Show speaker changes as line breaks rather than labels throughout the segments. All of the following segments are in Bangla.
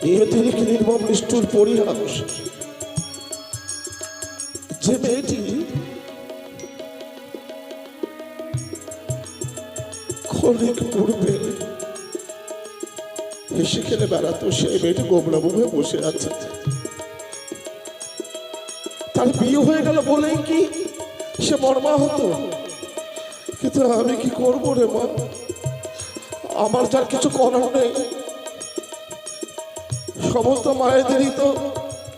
তিনি কি নির্মম নিষ্ঠুর পরিহাস। যে মেয়েটি ক্ষণিক পূর্বে হেসে খেলে বেড়াতো, সেই মেয়েটি গোমরা মুখে বসে আছে। তার বিয়ে হয়ে গেল বলেই কি সে মর্মা হতো? কিন্তু আমি কি করবো রে মা, আমার যার কিছু করার নেই। সমস্ত মায়েদেরই তো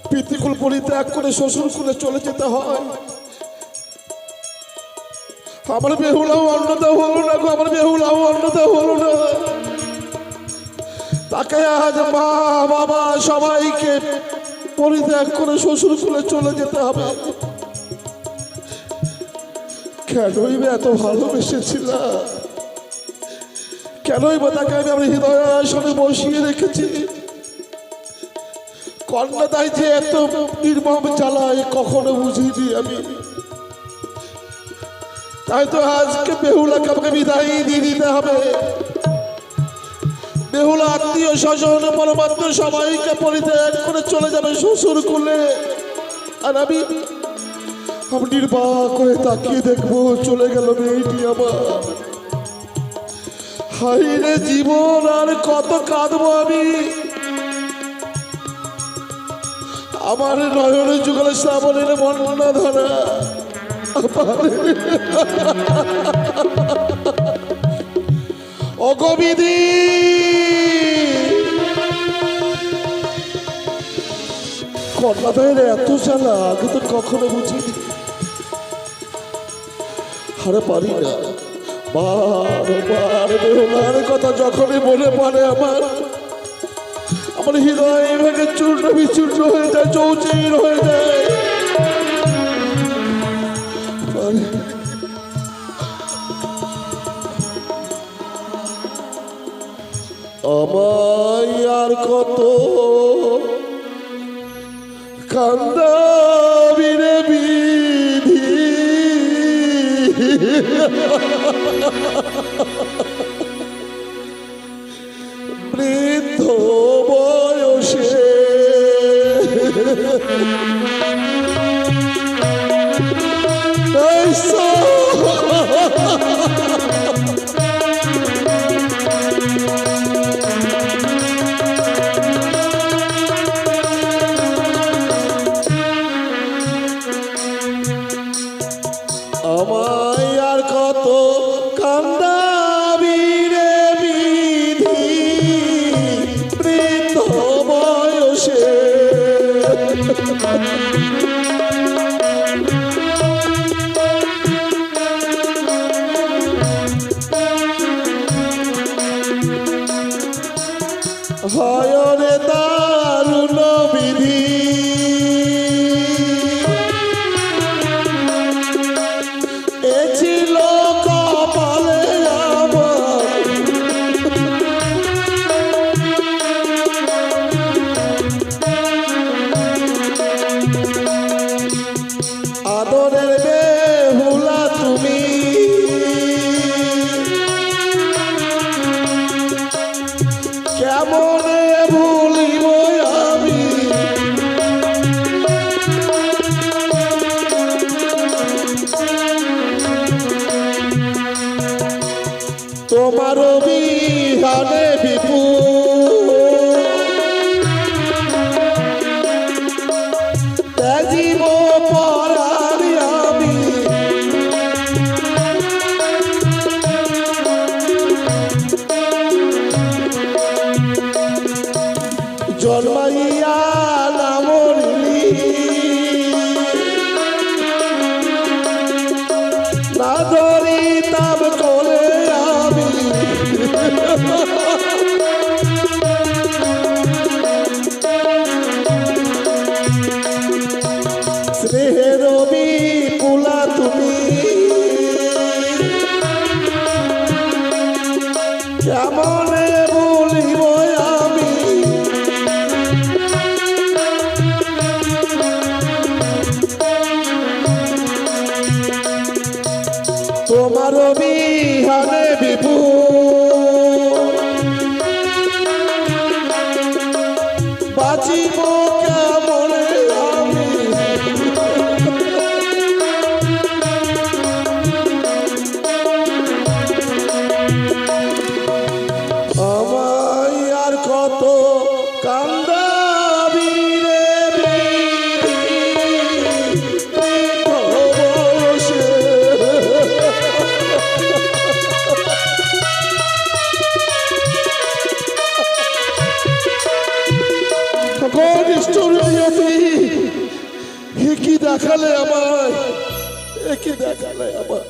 পিতৃকুল পরিত্যাগ করে শ্বশুর কুলে চলে যেতে হয়। আমার বেহুলাও অন্যতা হলো না গো, আমার বেহুলাও অন্যতা হলো না। তাকে আজ মা বাবা সবাইকে পরিত্যাগ করে শ্বশুর কুলে চলে যেতে হবে। কেনই বা এত ভালোবেসেছিলাম, কেনই বা তাকে আমি আমার হৃদয় আসনে বসিয়ে রেখেছি। কন্যাদায় যে এত নির্মম জ্বালায় কখনো বুঝিনি আমি। তাই তো আজকে বেহুলাকে আমাকে বিদায় দিয়ে দিতে হবে। বেহুলা আত্মীয় স্বজন পরমাত্ম সবাইকে পরিত্যাগ করে চলে যাবে শ্বশুর কুলে। আর আমি নির্বাক করে তাকিয়ে দেখবো চলে গেল মেয়েটি আমার। হাই রে জীবন, আর কত কাঁদবো আমি। আমার নয়নের যুগলে শ্রাবণের বন্যা ধরা। অগবিধি কন্যাদায়ের এত জ্বালা আগে তো কখনো বুঝিনি। হারে পারি না, বারবার বেহুলার কথা যখনই মনে পড়ে আমার হৃদয় ভেঙে চূর্ণ বিচূর্ণ হয়ে যায়, চৌচির হয়ে যায়। আমায় আর কত কান্দাবি রে বিধি, বৃদ্ধ বয়সে আমায় আর কত কান্দাবি রে বিধি, বৃদ্ধ বয়সে হয় রে দারুণ বিধি। এ ছিল কপালে আমার, আদরের বেহুলা তুমি। কেমনে ভুলিব আমি তোমার বিহানে বিপুল, ত্যাজিব পরাণী আমি। জন্মাইয়া না মরিলি, না ধরিতাম কোলে আমি। স্নেহের বিপুলা তুমি, কেমনে বলিব আমি। বাঁচিব কেমনে আমি আমায় আর কত কান্দাবি রে বসে কি দেখালে আমায় কি দেখালে আমার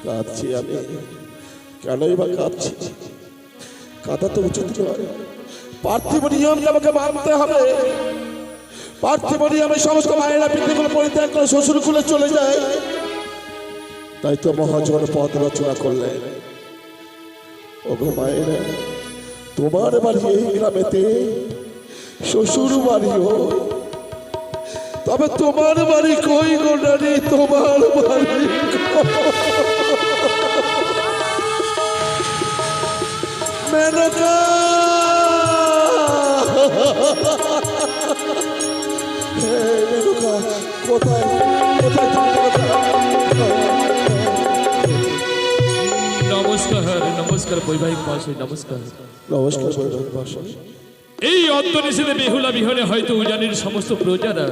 কাঁদছি আমি কেনই বা কাঁদছি কাঁদা তো উচিত নয় পার্থিব নিয়মকে আমাকে মানতে হবে পার্থিব নিয়মে সমস্ত মায়েরা পিতৃগুলো পরিত্যাগ করে শ্বশুর কুলে চলে যায় তাই তো মহাজন পথ রচনা করলেন ওগো মায়েরা তোমার বাড়ি এই গ্রামেতে শ্বশুর বাড়ি হয় তবে তোমার বাড়ি কই গো নানি তোমার বাড়ি মেনকা মেনকা কোথায়
নমস্কার নমস্কার বৈবাহিক মহাশয় নমস্কার
নমস্কার বৈবাহিক মহাশয়
এই অন্তনিষেধে বেহুলা বিহনে হয়তো উজানির সমস্ত প্রজারা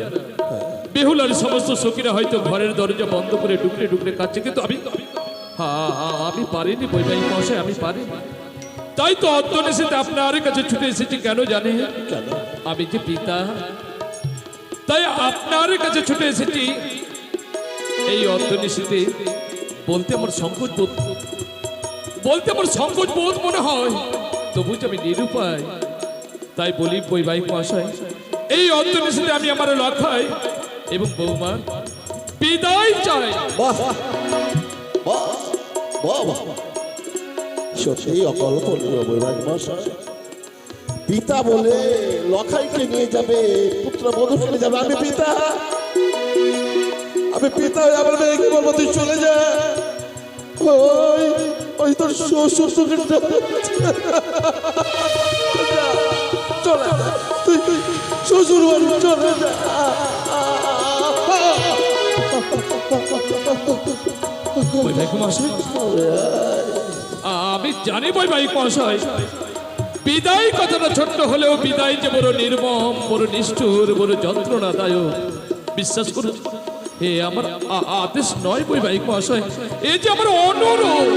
বেহুলার সমস্ত সখীরা হয়তো ঘরের দরজা বন্ধ করে ডুকরে ডুকরে কাচ্ছে কিন্তু আমি পারিনি বৈবাহিক মহাশয় আমি পারিনি তাই তো অন্তনিষেধে আপনার কাছে ছুটে এসেছি কেন জানে
কেন
আমি যে পিতা তাই আপনার কাছে ছুটে এসেছি এই অন্তনিষেধে বলতে আমার সংকোচ বোধ মনে হয় তবু যে আমি নিরুপায় তাই বলি বৈবাহিক মহাশয় এই অন্তনিষেধে আমি আমার লক্ষায় এবং বৌমার বিদায় চাই
সত্যি অকল্পনীয় বৈবাহিক মহাশয় পিতা বলে লখাইকে নিয়ে যাবে পুত্র বধূ ফেলে যাবে আমি পিতা হয়ে আমার মেয়েকে বলবো তুই চলে যা ওই তোর শ্বশুর চলে তুই শ্বশুর বাড়ি চলে যা
বৈবাহিক মহাশয় আমি জানি বৈবাহিক মহাশয় বিদায় কথাটা ছোট্ট হলেও বিদায় যে বড় নির্মম বড় নিষ্ঠুর বড় যন্ত্রণাদায়ক বিশ্বাস করুন এ আমার আদেশ নয় বৈবাহিক মহাশয় এ যে আমার অনুরোধ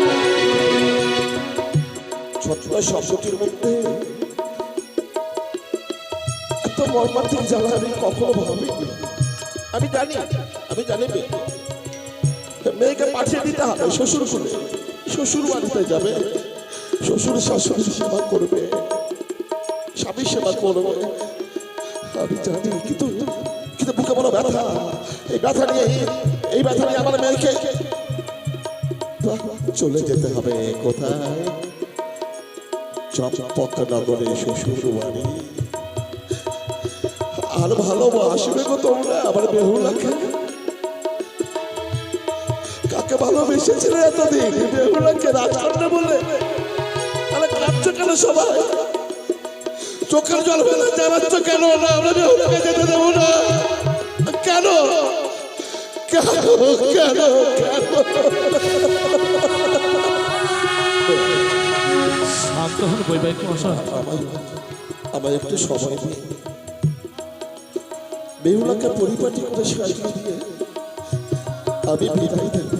ছোট্ট শব্দটির মধ্যে এত মর্মান্তিক জ্বালা আমি কখনো ভাবিনি আমি জানি মেয়েকে পাঠিয়ে দিতে হবে শ্বশুর কুলে শ্বশুর বাড়িতে যাবে শ্বশুর শাশুড়ির সেবা করবে স্বামীর সেবা করবে আমি জানি কিন্তু বুকে বড় ব্যথা এই ব্যথা নিয়ে আমার মেয়েকে চলে যেতে হবে কোথায় চম্পকনগরে শ্বশুর বাড়ি আর ভালোবাসবে গো তোমরা আমার বেহুলাকে কাকে ভালোবেসেছিলে এতদিন বেহুলাকে রাজকন্যা বলে তাহলে কাঁদছো কেন সবাই চোখের জল ফেলে যাচ্ছ কেন না আমরা বেহুলাকে যেতে দেবো না কেন
শান্ত হন বৈবাহিক মহাশয়
আমার একটু সময় দিন বেহুলাকে পরিপাটি করে সাজিয়ে দিয়ে আমি বিদায় দেব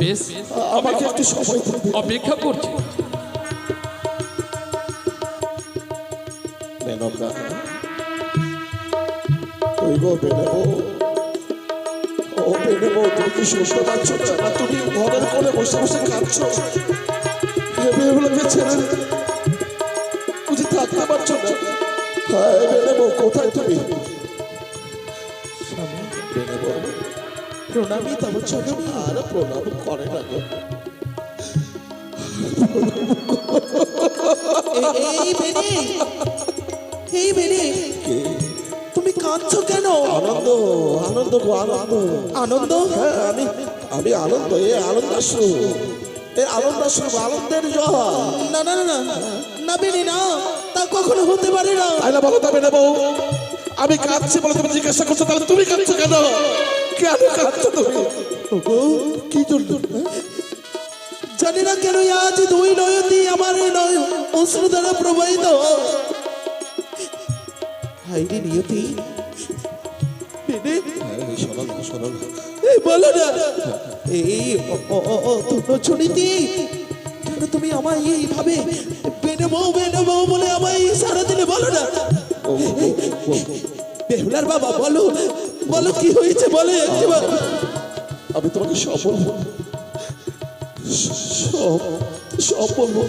বেশ
আমাকে একটু সময় দিন
অপেক্ষা করছি
মেনকা ওই গো বেনেবো ও বেনেবো তুমি কি শুনতে পাচ্ছ না তুমি ঘরের কোণে বসে বসে কাঁদছো বেহুলাকে ছেড়ে বুঝি থাকতে পারছো না হ্যাঁ বেনেবো কোথায় তুমি বেনেবো প্রণামী তবে ছোট আর প্রণাম করে না গো
এই বেনে তুমি কাঁদছো কেন?
আনন্দ গো আনন্দ হ্যাঁ আমি আনন্দ আনন্দাশ্রু আনন্দের জল
না বেনে না তা কখনো হতে পারে না।
তাইলে বলো তবে না বউ, আমি কাঁদছি বলে তুমি জিজ্ঞাসা করছো, তাহলে তুমি কাঁদছো কেন? কেন কাঁদছো তুমি? ওগো, কি জন্য?
জানি না কেন আজ দুই নয়তি আমার অশ্রু দ্বারা প্রবাহিত। হাইরে নিয়তি, বেনে,
শোনো না, শোনো না।
এই বলো না, এই সুনীতি, কেন তুমি আমায় এইভাবে বেনে বউ বলে আমায় ইশারা দিলে? বলো না বেহুলার বাবা, বলো বলো কি হয়েছে, বলে একবার।
আমি তোমাকে সব বলবো, সব বলবো।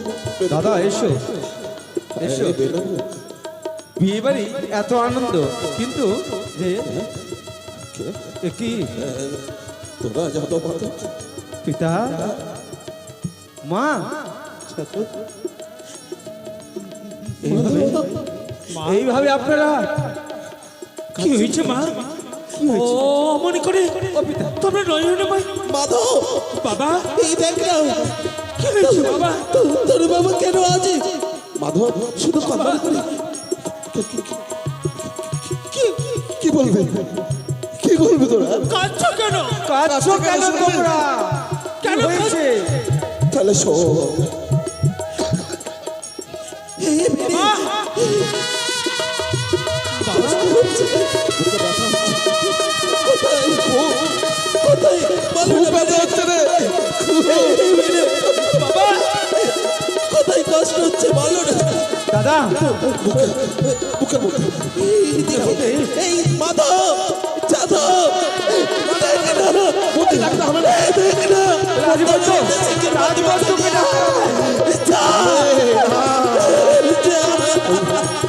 দাদা এসো এসো। বিয়ে বাড়ি এত আনন্দ, কিন্তু যে এ কি
তোরা যাদব
পিতা মা এইভাবে আপনারা
কি হয়েছে মা? ও মনে করে তোমরা নয়নে ভাই
মাধব
বাবা,
এই দেখ না,
কি হয়েছে বাবা?
তোর বাবা কেন আছে?
মাধব
শুধু কথা করে
কি বলবে, কি বলবে তোরা?
কাঁদছো কেন?
কাঁদছো কেন তোমরা?
কেন
হয়েছে?
তাহলে শোন,
কোথায় কষ্ট হচ্ছে বলো না
দাদা
বুকের মধ্যে
এই মাধব যাদব
বুদ্ধি লাগতে হবে না।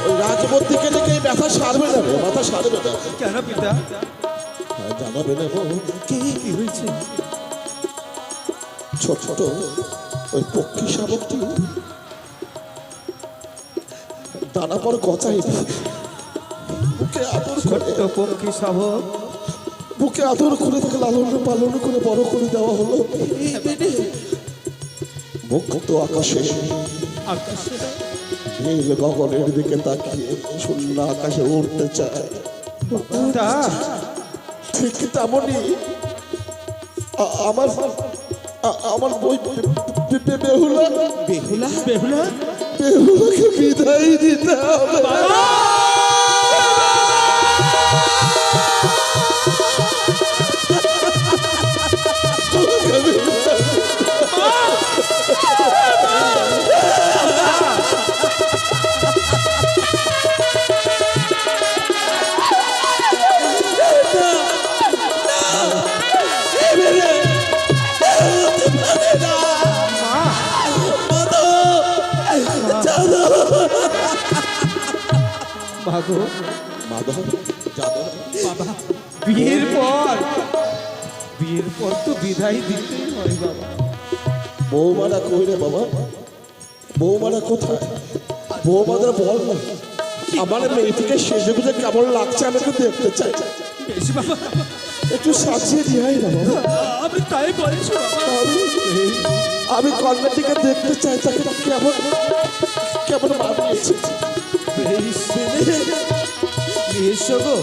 ওই রাজবর্তীকে দেখে এই ব্যথা সারবে না রে, মাথা সারবে না।
কেন পিতা?
হ্যাঁ, জানাবে না বউ।
কি হয়েছে?
ছোট ছোট ওই পক্ষী শাবকটি দানা পর গচাই বুকে আদর করে,
ছোট্ট পক্ষী শাবক
বুকে আদর করে তাকে লালন পালন করে বড় করে দেওয়া হলো। মুক্ত আকাশে নীল গগনের দিকে তাকিয়ে শূন্য আকাশে উঠতে চায়,
তা
ঠিক তেমনই আমার আমার বই বেহুলা
বেহুলা
বেহুলা
বেহুলাকে বিদায় দিতে হবে।
মাগো
মাধব যাদব
বাবা, বিয়ের পর তো বিদায় দিতেই হয় বাবা।
বৌমারা কই রে বাবা, বৌমারা কোথায়? বৌমাদের বল না, আমার মেয়েটিকে সেজে গুজে কেমন লাগছে আমি একটু দেখতে চাই।
বেশি বাবা,
একটু সাজিয়ে দিয়াই না বাবা।
আমি তাই বলছি বাবা।
আমি কন্যাটিকে দেখতে চাই, তাকে কেমন কেমন মানিয়েছে।
এসো গো।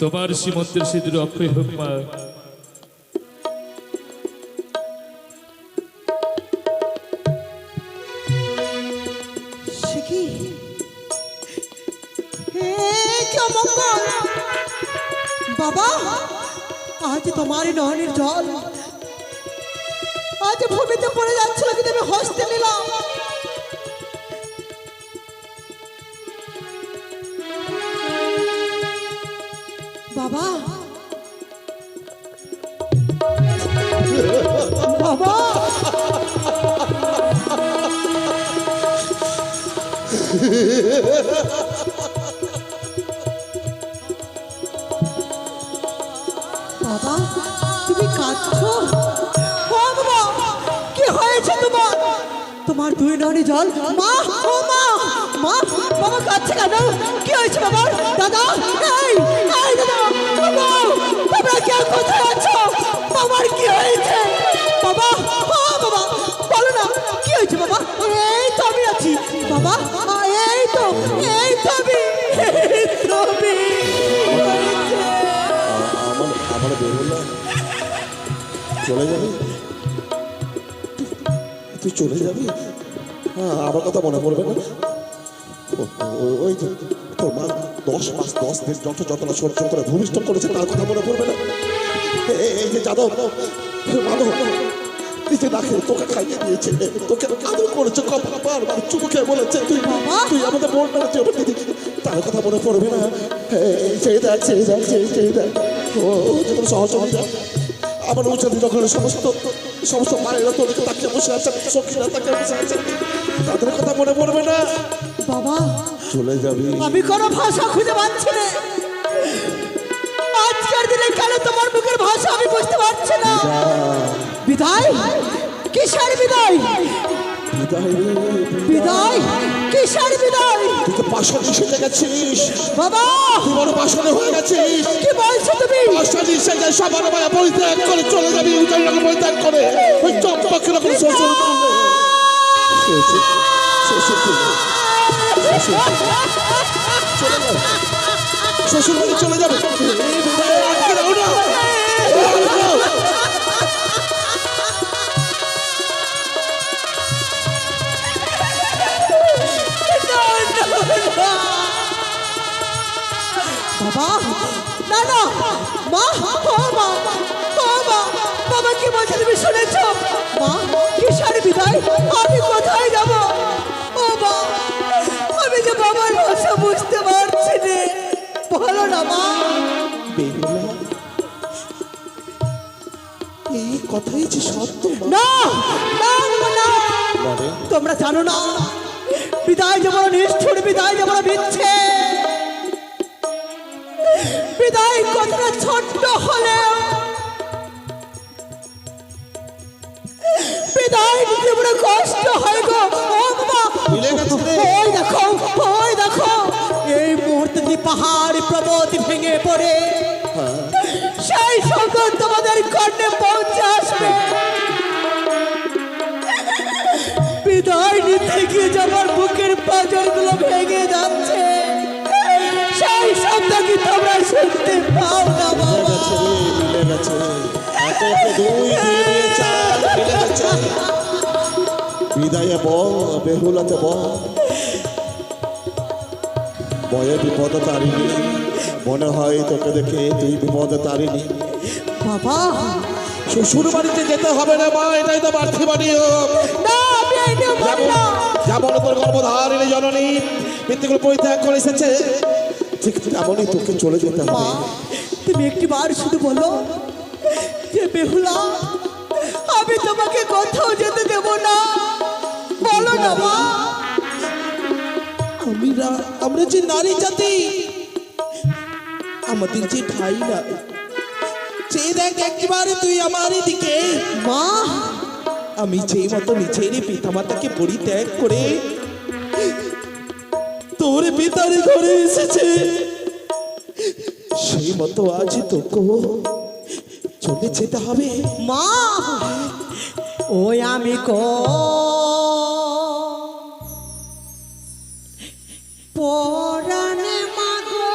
তোমার সীমন্তের সিঁদুর অক্ষয় হোক মা।
বাবা, আজ তোমার নয়নের জল আজ ভূমিতে পড়ে যাচ্ছিল, কিন্তু আমি হস্তে নিলাম। বাবা বাবা বাবা, তুমি কাঁদছো? ও বাবা, কি হয়েছে তোমার? তোমার দুই নয়নে জল। মা, ও মা, মা, বাবা কাঁদছে কেন? কি হয়েছে বাবা? দাদা, এই এই দাদা, বাবা, তোমরা কে
আমার বেহুলা চলে যাবি? তুই চলে যাবি? হ্যাঁ, আমার কথা মনে পড়বে না? ওই যে তোর মা 10 মাস 10 দিন যত যতটা সহ্য করে ভূমিষ্ঠ করেছে তার কথা মনে পড়বে না? এই যে যাদব মাধব নিজে রাখে তোকে খাইয়ে দিয়েছে, তোকে আদর করেছে, কপাল চুপু খেয়ে বলেছে তুই তুই আমাদের বোন না তুই আমার দিদি, তার কথা মনে পড়বে না? সেই দেখ সেই দেখ সেই দেখ ও যখন সহযোগিতা আমার উচ্চারণ যখন সমস্ত সমস্ত মায়েরা তোদেরকে তাকিয়ে বসে আছে, সখীরা তাকিয়ে বসে আছে, তাদের কথা মনে পড়বে না?
বাবা
চলে যাবি?
আমি কোনো ভাষা খুঁজে পাচ্ছি না। আজকের দিনে কেন তোমার মুখের ভাষা আমি বুঝতে পারছি না। বিদায়? কিসের বিদায়? বিদায় কিসের বিদায়?
তুই তো পাশানি সেজে গেছিস
বাবা,
তুই বড় পাশানি হয়ে গেছিস।
কি বলছো তুমি?
পাশানি সেজে সবার মায়া পরিত্যাগ করে চলে যাবি, উজ্জ্বলকে পরিত্যাগ করে ওই চম্পকের রকম শ্বশুর করলে শ্বশুর বাড়ি চলে যাবে। আটকে দাও না।
বাবা না না মা, ও মা, ও মা, বাবা কি বলছে তুমি শুনেছ? মা কিসের বিদায়? আমি কোথায় যাব? ও মা, আমি যে বাবার ভাষা বুঝতে পারছি না, বলো না মা।
বেহুলা, এই কথাই যে সত্য।
না না না,
মানে
তোমরা জানো না বিদায় যেমন নিষ্ঠুর, বিদায় যেমন বিচ্ছে, বিদায় কতটা ছোট্ট হলেও বিদায় নিতে বড় কষ্ট হয় গো। ও বাবা, ওই দেখো, ওই দেখো, এই মুহূর্তে যদি পাহাড় পর্বত ভেঙে পড়ে সেই শব্দ তোমাদের কর্ণে পৌঁছে আসবে। বিদায় নিতে গিয়ে যাবার বুকের পাঁজরগুলো ভেঙে যাচ্ছে, সেই শব্দ কি তোমরা শুনতে পাও না বাবা?
মিলে গেছে, একে একে 2 2 4 মিলে গেছে। বিদায়ে বল, বেহুলাতে বল, বয়ে বিপদ তারিনি, মনে হয় তোকে দেখে তুই বিপদ তারিনি।
বাবা
শ্বশুর বাড়িতে যেতে হবে না মা, এটাই তো পার্থিব নিয়ম।
না, আমি এই নিয়ম মানি না।
যেমন তোর গর্ভধারিণী জননী মৃত্যুগুলো পরিত্যাগ করে এসেছে, ঠিক তেমনই তোকে চলে যেতে
মা
হবে।
তুমি একটি বার শুধু বলো যে বেহুলা আমি তোমাকে কোথাও যেতে দেব না, বলো না মা।
আমরা যে নারী জাতি, আমাদের যে ভাই না, চেয়ে দেখ একবারে তুই আমার দিকে।
মা
আমি যেই মতো নিজের পিতামাতাকে পরিত্যাগ করে তোর পিতার ঘরে এসেছে, সেই মতো আজ তোকে চলে যেতে হবে।
মা ওই আমি পরাণে মাগো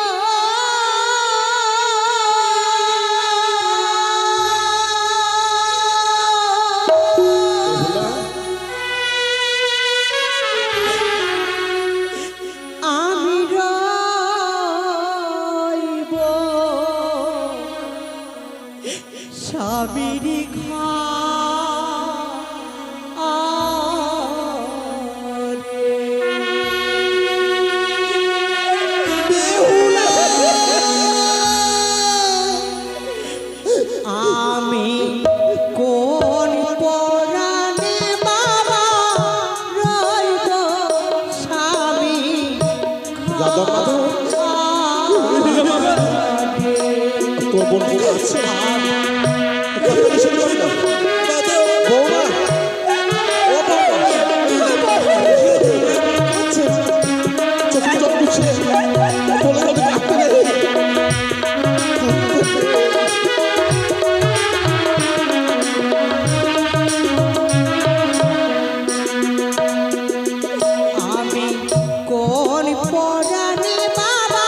আমি রইব স্বামীর আমি কোন পরাণে বাবা রইব স্বামী
যাদব মাধব, তোর বোন আছে কথা নিষেধ করি না। বৌমা, ও বৌমা, চোখে চোখ মুছিয়ে বলে তোকে ডাকতে গেলে
আমি কোন পরাণে বাবা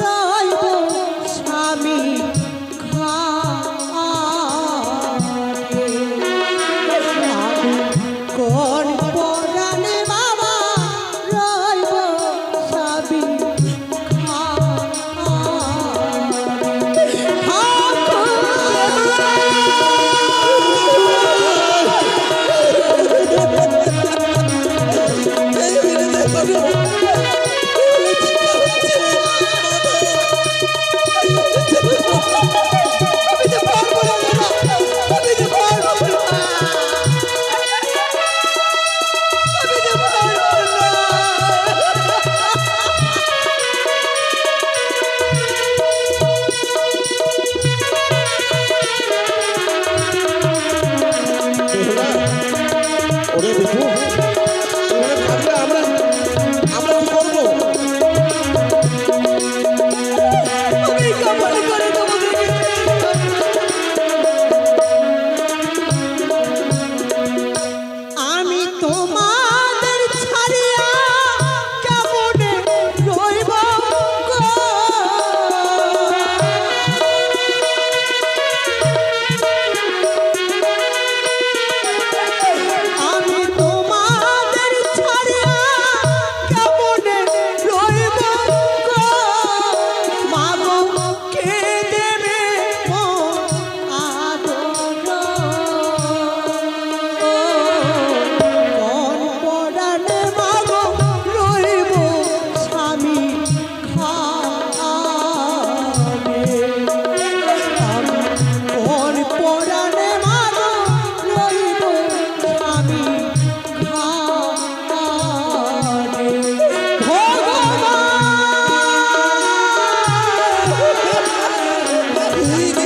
রইব স্বামী ঘরে।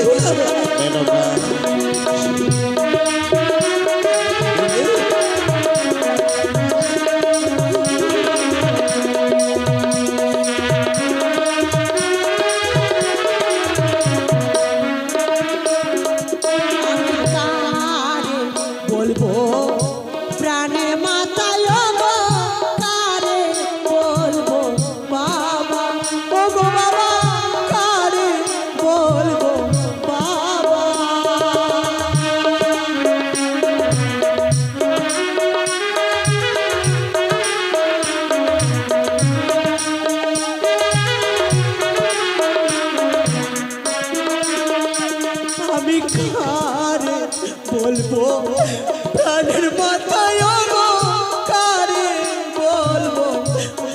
বেহুলা
মেনকা
কারে বলবো প্রাণের মাতায় গো কারে বলবো বাবা ও গো বাবা কারে বলবো বাবা আমি কারে বলবো প্রাণের মাথায় গো কারে বলবো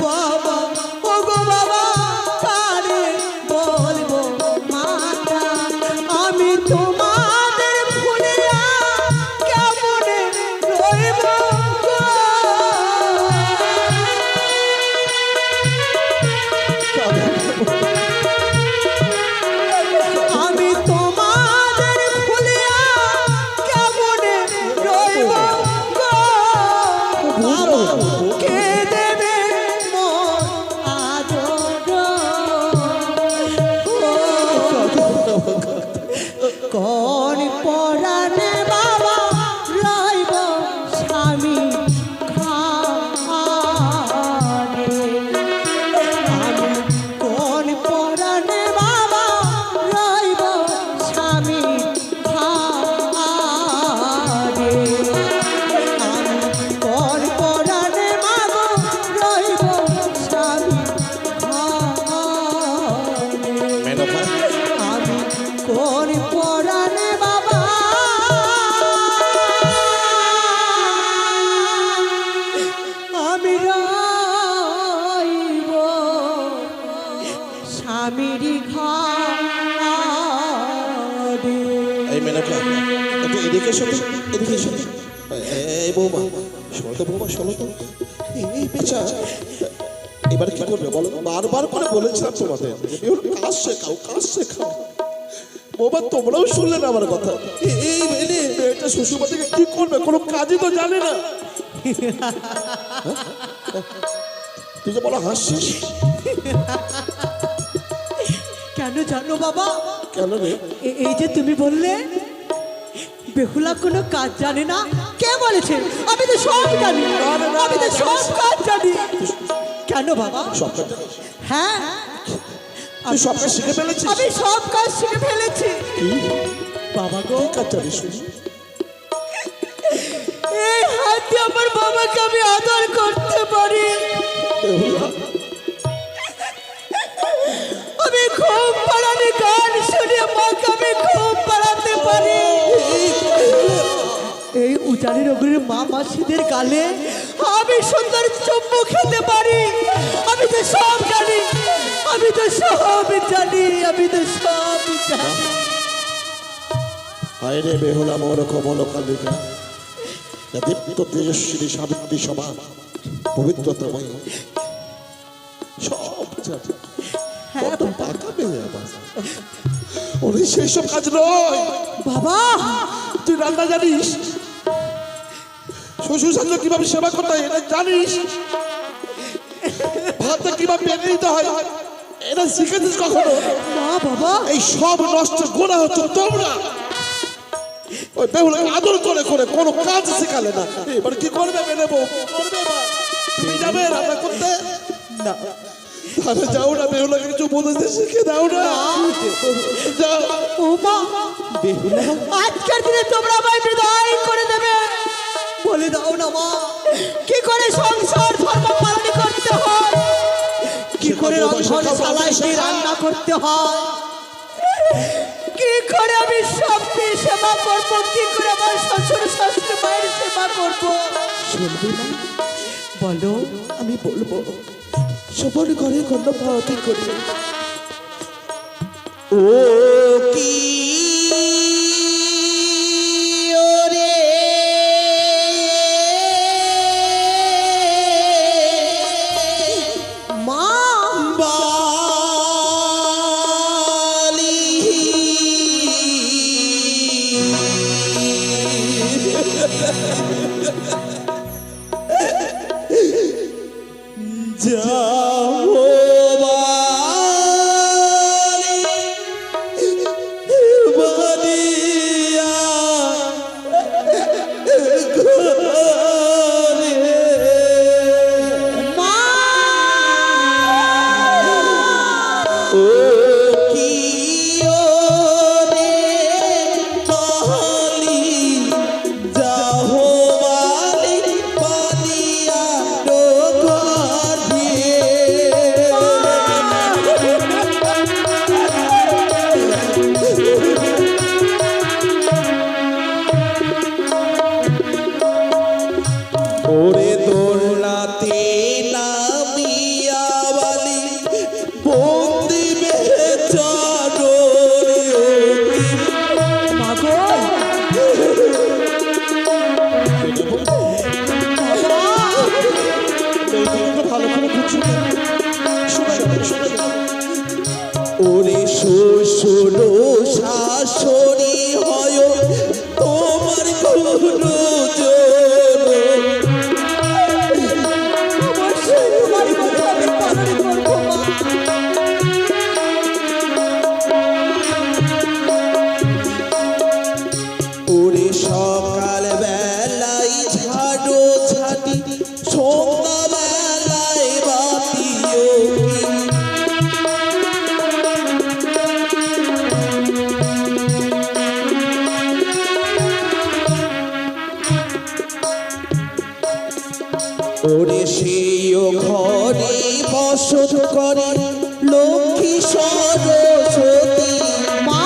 বাবা ও গো বাবা কারে বলবো মাতা আমি তোমাদের ভুলিয়া কেমনে রইব গো আমি তোমাদের ভুলিয়া কেমনে রইব গো বাবা কে দেবে মোর আদর কোন পরাণে বাবা রইব স্বামী খানে আমি কোন পরাণে বাবা রইব স্বামী খানে আমি কোন পরাণে মাগো রইব স্বামী খানে
মেনকা
আমি কোন পরাণে বাবা আমি রইব স্বামীর ঘরে
এই মেনকা একটু এদিকে শোনো এদিকে শোনো এই বৌমা শোনো তো বৌমা শোনো তো এই পেঁচা এবার কি করবে বলো বারবার করে বলেছিলাম তোমাদের কাজ শেখাও কাজ শেখাও বৌমা তোমরাও শুনলে না আমার কথা এই মেয়েটা শ্বশুরবাড়িকে কি করবে কোনো কাজই তো জানে না তুই যে বলো হাসছিস
কেন জানো বাবা
কেন রে
এই যে তুমি বললে বেহুলা কোনো কাজ জানে না কে বলেছে আমি তো সব জানি আমি তো সব কাজ জানি কেন বাবা
সব কাজ জানিস?
হ্যাঁ
তুই সব কাজ শিখে ফেলেছিস
আমি সব কাজ শিখে ফেলেছি বাবা গো
কি কাজ জানিস শুনি
এই হাতে আমার বাবাকে আমি আদর করতে পারি
বেহুলা
আমি খুব পাড়ানি গান শুনে মাকে আমি খুব পাড়াতে পারি এই উজানি রোগের মা মাসিদের গালে আমি সুন্দর চুম্বু খেতে পারি আমি তো সব জানি আমি তো সব জানি আমি তো সব জানি
হায় রে বেহুলা মোর কমল কালিকা দীপ্ত তেজস্বী সাবিত্রী সভা পবিত্রতময়ী সব জানি
হ্যাঁ
কত পাকা মেয়ে আমার ওরে সেই সব কাজ নয়
বাবা
তুই রান্না জানিস শ্বশুর শাশুড়ি কিভাবে সেবা করতে হয় এটা জানিস ভাতটা কিভাবে বেড়ে দিতে হয় এটা শিখেছিস কখনো
না বাবা
এই সব নষ্ট গোনা হচ্ছে তোমরা ওই বেহুলাকে আদর করে করে কোনো কাজ শেখালে না এবার কি করবে মেনে বউ করবে এবার তুমি যাবে রান্না করতে
না
তাহলে যাও না বেহুলাকে কিছু বলতে শিখে দাও না যাও
ও মা বেহুলা আজকের দিনে তোমরা আমায় বিদায় করে দেবে বলে দাও না মা কি করে সংসার ধর্ম পালন করতে হয় কি করে রন্ধনশালায় গিয়ে রান্না করতে হয় কি করে আমি সবকে সেবা করবো কি করে আমার শ্বশুর শাশুড়ি মায়ের সেবা করবো
শুনবি না
বলো
আমি বলবো সবার ঘরে কন্যা করি
ও কি ওরে
মা
বালি ওরে সেইও ঘরে বসত করে লক্ষ্মী সরস্বতী
মা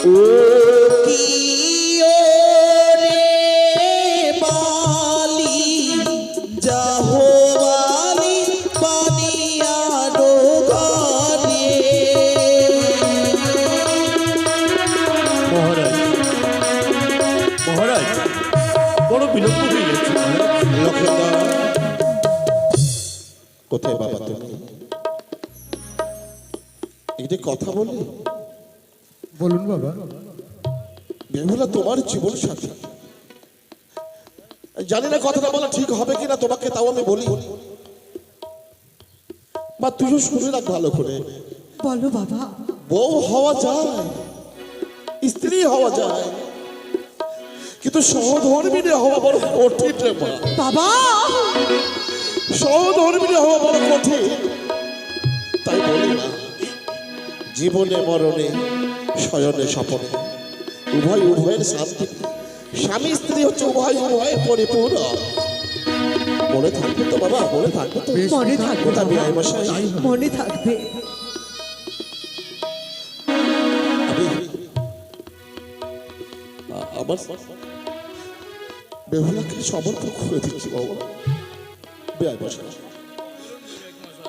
ও কি ওরে বালি যাহোয়ালি বানিয়া ঘরে
মহারাজ মহারাজ বড় বিলম্ব হয়ে যাচ্ছে মহারাজ।
লক্ষিন্দর কোথায় বাবা তুমি একটি কথা বলি?
বলুন বাবা।
বেহুলা তোমার জীবন সাথী। জানি না কথাটা বলা ঠিক হবে কিনা তোমাকে, তাও আমি বলি। মা তুইও শুনে রাখ ভালো করে,
বলো বাবা।
বউ হওয়া যায়, স্ত্রী হওয়া যায়, কিন্তু সহধর্মিনী হওয়া বড় কঠিন রে মা।
বাবা
সহধর্মিনী হওয়া বড় কঠিন। তাই বলি না, জীবনে মরণে শয়নে স্বপনে উভয় উভয়ের শান্তি। স্বামী স্ত্রী হচ্ছে উভয় উভয়ের পরিপূর্ণ। মনে থাকবে তো বাবা, মনে থাকবে তো?
মনে থাকবে
কোথা
বাবা,
বিয়াই মশাই?
মনে থাকবে।
আমার বেহুলাকে সমর্থন করে দিচ্ছি বাবা। বিয়াই মশাই,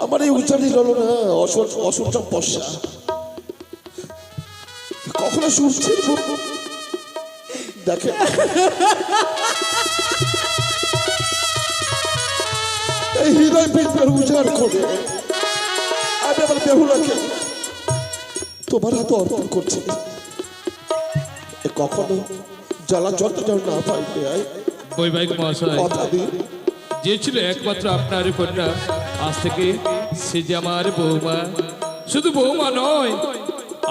আমার এই উচ্চারণ হলো না অসুরটা পশ্চা। কখনো শুনছেন দেখেন এই হৃদয় পেটবার উজাড় করে আমি আমার বেহুলাকে তোমার হাতে অর্পণ করছি। কখনো জ্বালা যন্ত্রণা না পাইবে
বৈবাহিক মহাশয়,
কথা দিন।
যে ছিল একমাত্র আপনার কন্যা, আজ থেকে সে যে আমার বৌমা। শুধু বৌমা নয়,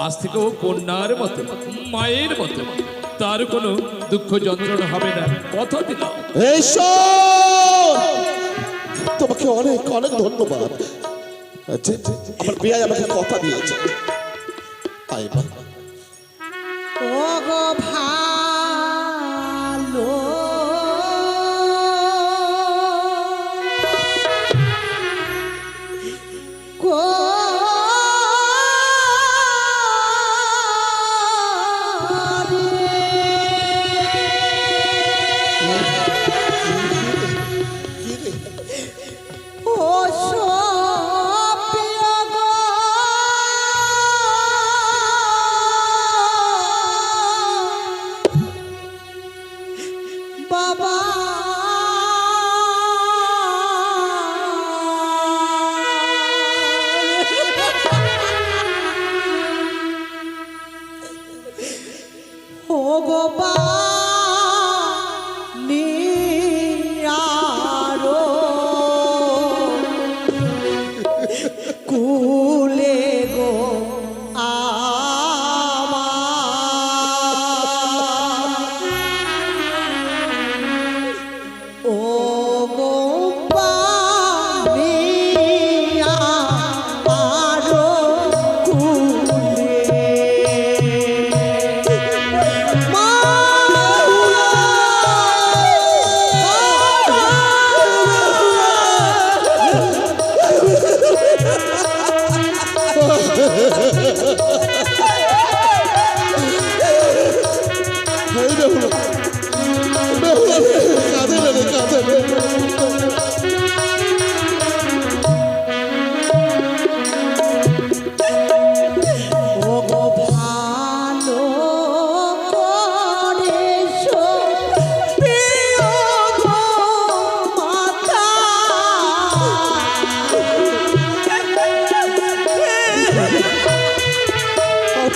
আজ থেকে ও কন্যার মতো, মায়ের মতো। তার কোনো দুঃখ যন্ত্রণা হবে না, কথা দিলাম।
তোমাকে অনেক অনেক ধন্যবাদ। আমার বিয়ায় আমাকে কথা দিয়েছে। তাই না
ও গো ভালো বাবা ও গোপা নিয়ারো কুলে গো ও গোপা নিয়ারো কুলে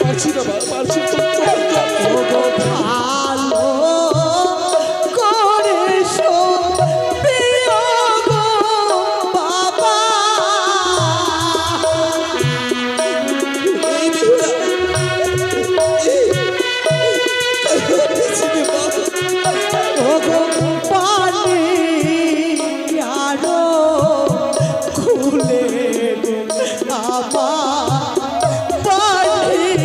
পারছি না পারছি তো
ভালো করেছো প্রিয় গো বাবা
এই বেহুলা
ও গো পানি আরো খুলে আবার পানি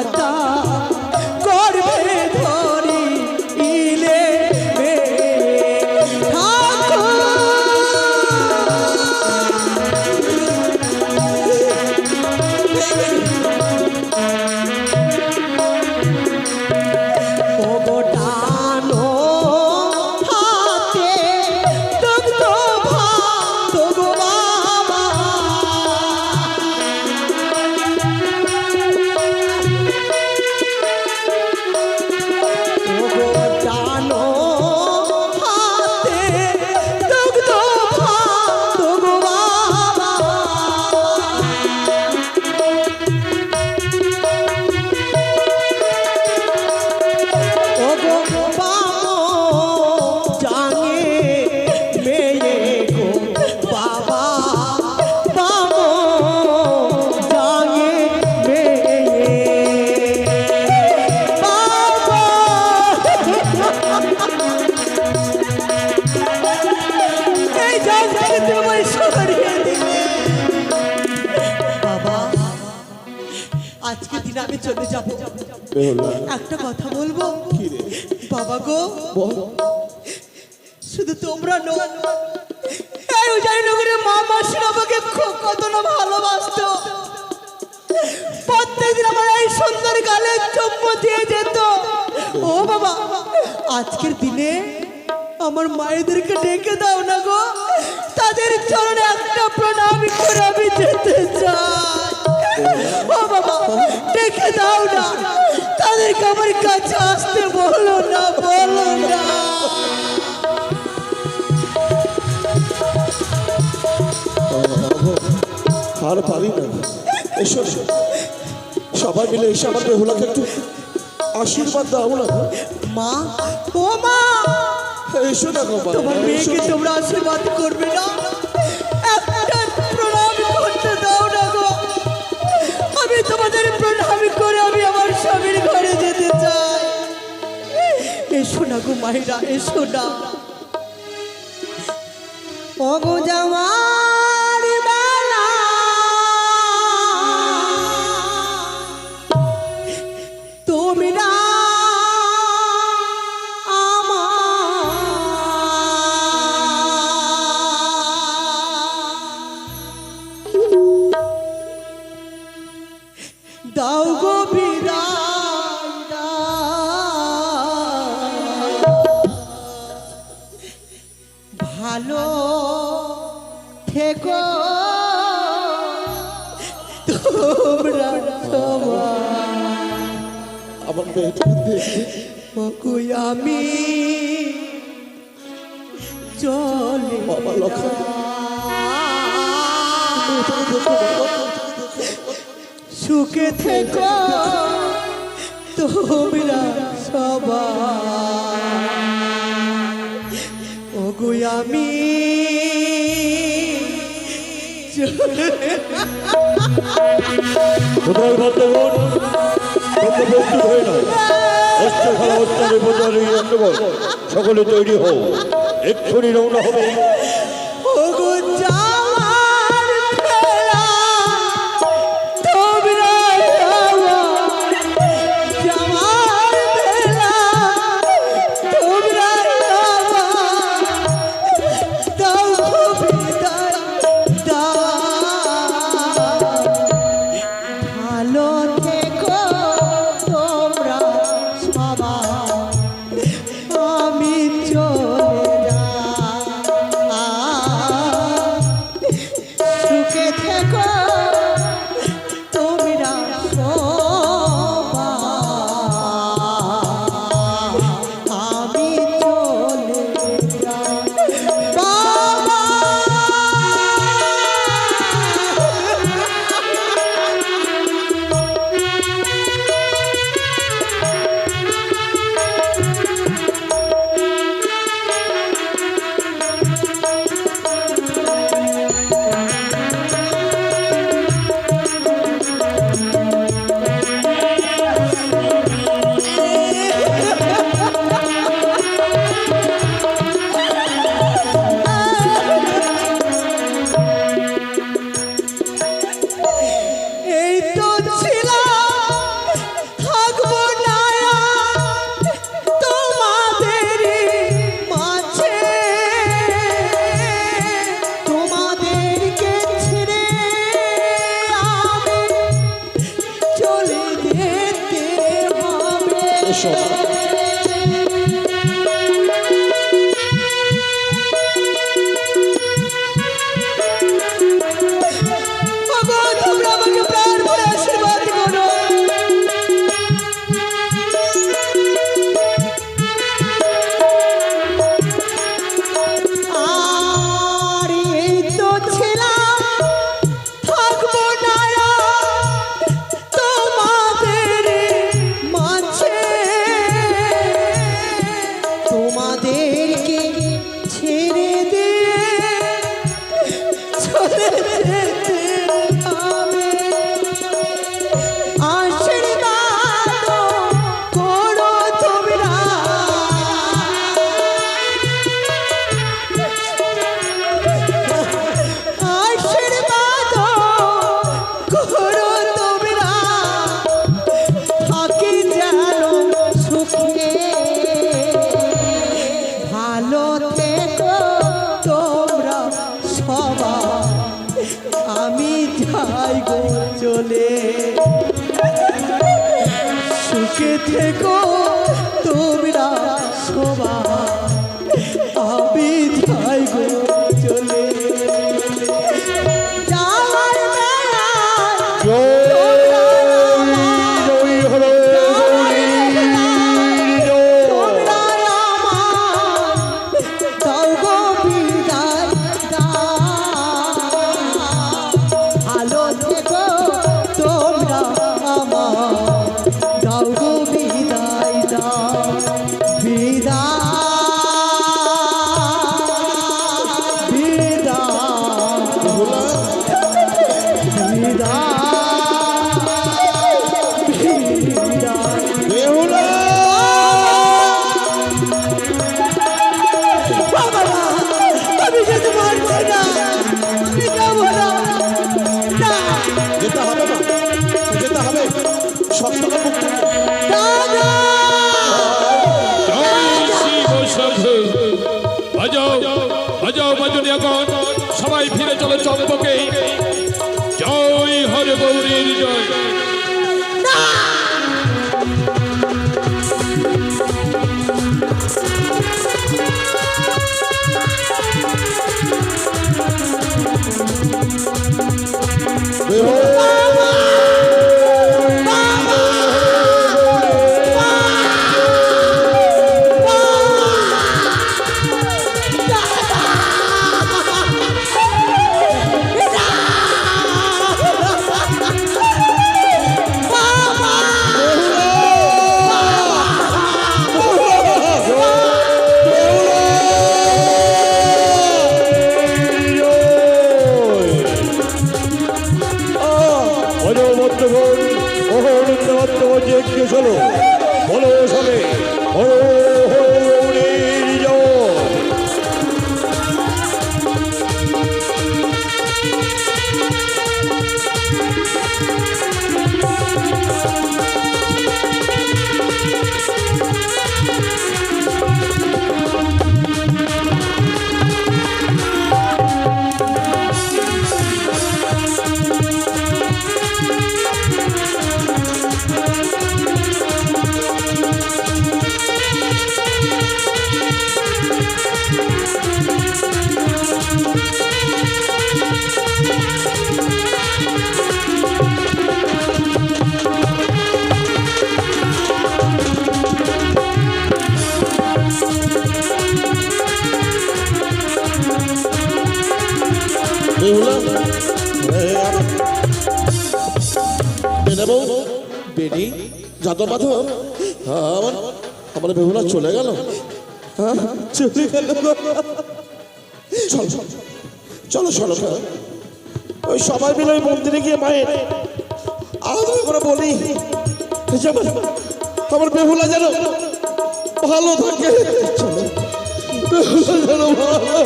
মাতা করবে ধরি ইলে বে ঠাকুর ওগো টানো হাতে দুগ্ধ ভাত গো বাবা ওগো টানো হাতে দুগ্ধ ভাত গো বাবা ওগো বামো জাঙে মেয়ে গো বাবা বামো জাঙে মেয়ে বাবা এই জাগ থেকে তোমায় সরিয়ে দিলে বাবা আজকে দিন আমি চলে যাব
বেহুলা
একটা কথা বলবো
কি রে
বাবা গো
বল
শুধু তোমরা নো এই উজানিনগরের মা মাসির আমাকে কত না ভালোবাসতো প্রত্যেকদিন আমার এই সুন্দর গালে চুম্বু দিয়ে যেত ও বাবা আজকের দিনে আমার মায়েদেরকে ডেকে দাও না গো তাদের চরণে একটা প্রণাম করে আমি যেতে চাই ও বাবা ডেকে দাও না তাদেরকে আমার কাছে আসতে বলো না
আর পারি না এসো এসো। সবাই মিলে এসে আমার বেহুলাকে একটু আশীর্বাদ দাও না
মা ও মা
এসো না গো মা,
তোমার
এসো।
মেয়েকে তোমরা আশীর্বাদ করবে না একটা প্রণাম করতে দাও না গো আমি তোমাদের প্রণাম করে আমি আমার স্বামীর ঘরে যেতে চাই এসো না গো মায়েরা এসো না ওগো জামার বেলা তুমি না দাও গো বিদায় ভালো থেকো তোমরা সবাই
আমার মেয়েটাকে দেখে
ওকুই আমি চলে
বাবা লক্ষ্য মেয়েটাকে দেখো বাবা
সুখে থেকো তোমরা সবাই ওগো আমি
কোথায় ভদ্রগণ তোমরা প্রস্তুত হয়ে নাও অস্ত্র খেলা অস্ত্র বিপদের সকলে তৈরি হও এক্ষুনি রওনা হবে
ওগো জামার খেলা তোমরা জামার খেলা তোমরা দাও বিদায় দাও ভালো থেকো তোমরা সবাই আমি চলে যাই
এসো মা।
বাবা, তোমরা আমাকে প্রাণ ভরে আশীর্বাদ করো। আর এই তো ছিলাম, থাকবো না আর তোমাদের মাঝে। তোমাদেরকে ছেড়ে দিয়ে চলে যেতে হবে। আশীর্বাদ করো তোমরা, আশীর্বাদ করো তোমরা, থাকি যেন সুখে। ভালো থেকো তোমরা সবাই, আমি যাই গো চলে। সুখে থেকো তোমরা সবাই, আমি যাই গো চলে। যাওয়ার বেলায় তোমরা
জয় হলো গৌরীর জয়।
তোমরা আমার দাও গো বিদায় দাও। ভালো থেকো তোমরা আমার, দাও গো বিদায় দাও। বিদায়
বেহুলা
আমি যেতে পারছি না, আমি যাবো না। না,
যেতে হবে না, যেতে হবে। সপ্তাহ মুক্ত
দাদা,
জয় শিব শম্ভু। বাজাও বাজাও বাজনীয় গণ, সবাই ফিরে চলো চম্পকে। জয় হরে গৌরীর জয়।
চলো বলো সবে হরো হরো গৌরীর জয়।
বেহুলা বেনাবো বেনি যাদব মাধব, আমার আমার বেহুলা চলে গেল। হ্যাঁ চলে গেল। চলো চলো চলো চলো, ওই সবাই মিলে ওই মন্দিরে গিয়ে মায়ের আদর করে বলি যেমন আমার বেহুলা যেন ভালো থাকে। চলো বেহুলা যেন ভালো।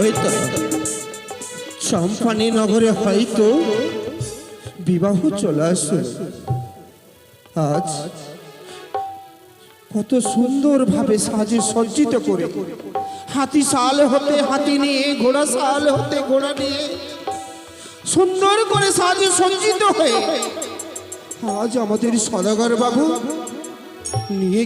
হয়তো চম্পানি নগরে হয়তো বিবাহ চলে আসে। আজ কত সুন্দরভাবে সাজে সজ্জিত করে, হাতি সাল হতে হাতি নিয়ে, ঘোড়া সাল হতে ঘোড়া নিয়ে সুন্দর করে সাজে সজ্জিত হয়ে আজ আমাদের সদাগর বাবু নিয়ে